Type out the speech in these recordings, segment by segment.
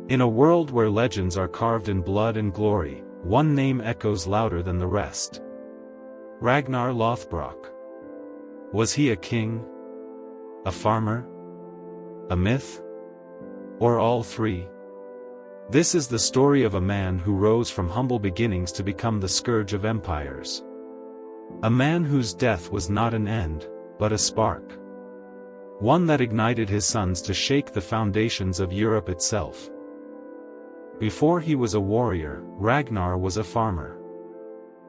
In a world where legends are carved in blood and glory, one name echoes louder than the rest. Ragnar Lothbrok. Was he a king? A farmer? A myth? Or all three? This is the story of a man who rose from humble beginnings to become the scourge of empires. A man whose death was not an end, but a spark. One that ignited his sons to shake the foundations of Europe itself. Before he was a warrior, Ragnar was a farmer.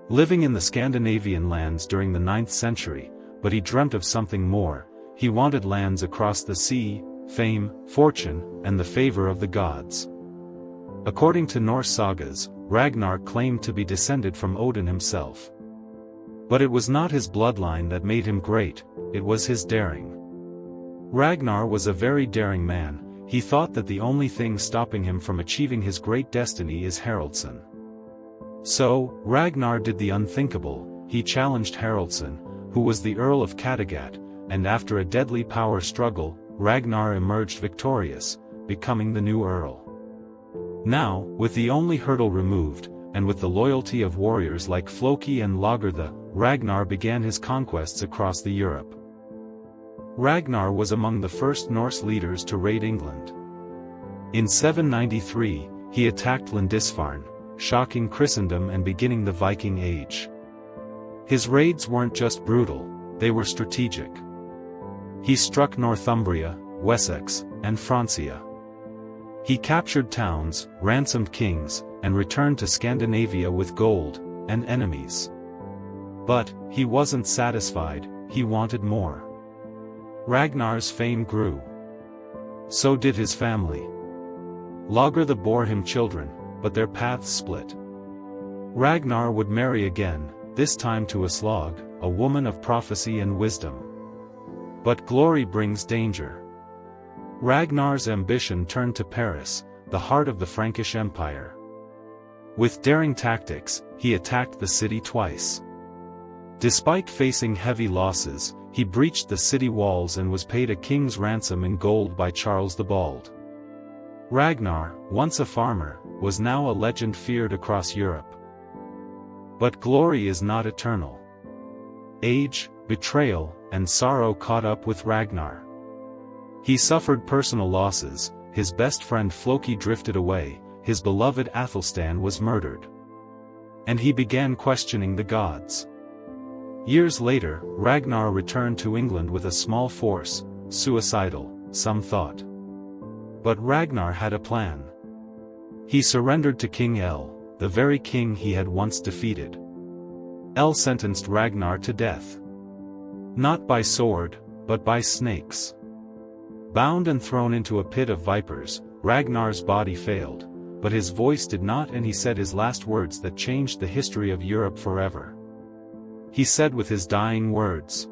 Living in the Scandinavian lands during the 9th century, but he dreamt of something more. He wanted lands across the sea, fame, fortune, and the favor of the gods. According to Norse sagas, Ragnar claimed to be descended from Odin himself. But it was not his bloodline that made him great, it was his daring. Ragnar was a very daring man. He thought that the only thing stopping him from achieving his great destiny is Haraldsson. So, Ragnar did the unthinkable. He challenged Haraldsson, who was the Earl of Kattegat, and after a deadly power struggle, Ragnar emerged victorious, becoming the new Earl. Now, with the only hurdle removed, and with the loyalty of warriors like Floki and Lagertha, Ragnar began his conquests across the Europe. Ragnar was among the first Norse leaders to raid England. In 793, he attacked Lindisfarne, shocking Christendom and beginning the Viking Age. His raids weren't just brutal, they were strategic. He struck Northumbria, Wessex, and Francia. He captured towns, ransomed kings, and returned to Scandinavia with gold, and enemies. But, he wasn't satisfied, he wanted more. Ragnar's fame grew. So did his family. Lagertha bore him children, but their paths split. Ragnar would marry again, this time to Aslog, a woman of prophecy and wisdom. But glory brings danger. Ragnar's ambition turned to Paris, the heart of the Frankish Empire. With daring tactics, he attacked the city twice. Despite facing heavy losses, he breached the city walls and was paid a king's ransom in gold by Charles the Bald. Ragnar, once a farmer, was now a legend feared across Europe. But glory is not eternal. Age, betrayal, and sorrow caught up with Ragnar. He suffered personal losses, his best friend Floki drifted away, his beloved Athelstan was murdered. And he began questioning the gods. Years later, Ragnar returned to England with a small force, suicidal, some thought. But Ragnar had a plan. He surrendered to King Ælla, the very king he had once defeated. Ælla sentenced Ragnar to death. Not by sword, but by snakes. Bound and thrown into a pit of vipers, Ragnar's body failed, but his voice did not, and he said his last words that changed the history of Europe forever. He said with his dying words,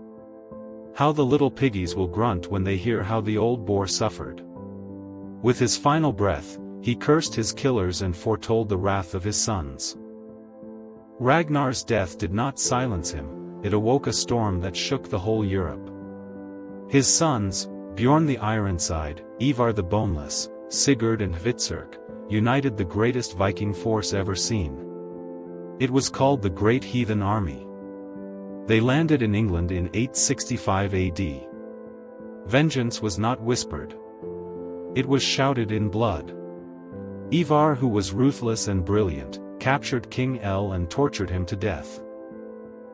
"How the little piggies will grunt when they hear how the old boar suffered." With his final breath, he cursed his killers and foretold the wrath of his sons. Ragnar's death did not silence him, it awoke a storm that shook the whole Europe. His sons, Bjorn the Ironside, Ivar the Boneless, Sigurd and Hvitserk, united the greatest Viking force ever seen. It was called the Great Heathen Army. They landed in England in 865 AD. Vengeance was not whispered. It was shouted in blood. Ivar, who was ruthless and brilliant, captured King Ælla and tortured him to death.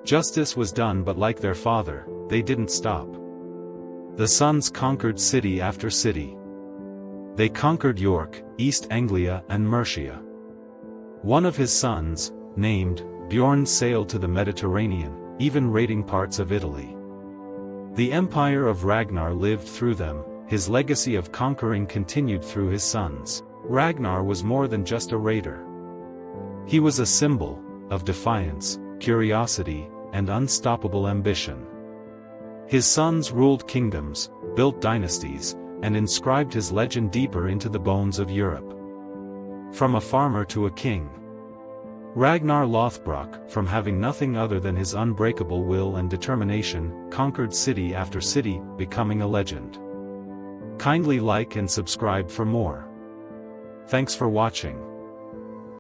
Justice was done, but like their father, they didn't stop. The sons conquered city after city. They conquered York, East Anglia and Mercia. One of his sons, named Bjorn, sailed to the Mediterranean, even raiding parts of Italy. The empire of Ragnar lived through them, his legacy of conquering continued through his sons. Ragnar was more than just a raider. He was a symbol of defiance, curiosity, and unstoppable ambition. His sons ruled kingdoms, built dynasties, and inscribed his legend deeper into the bones of Europe. From a farmer to a king. Ragnar Lothbrok, from having nothing other than his unbreakable will and determination, conquered city after city, becoming a legend. Kindly like and subscribe for more. Thanks for watching.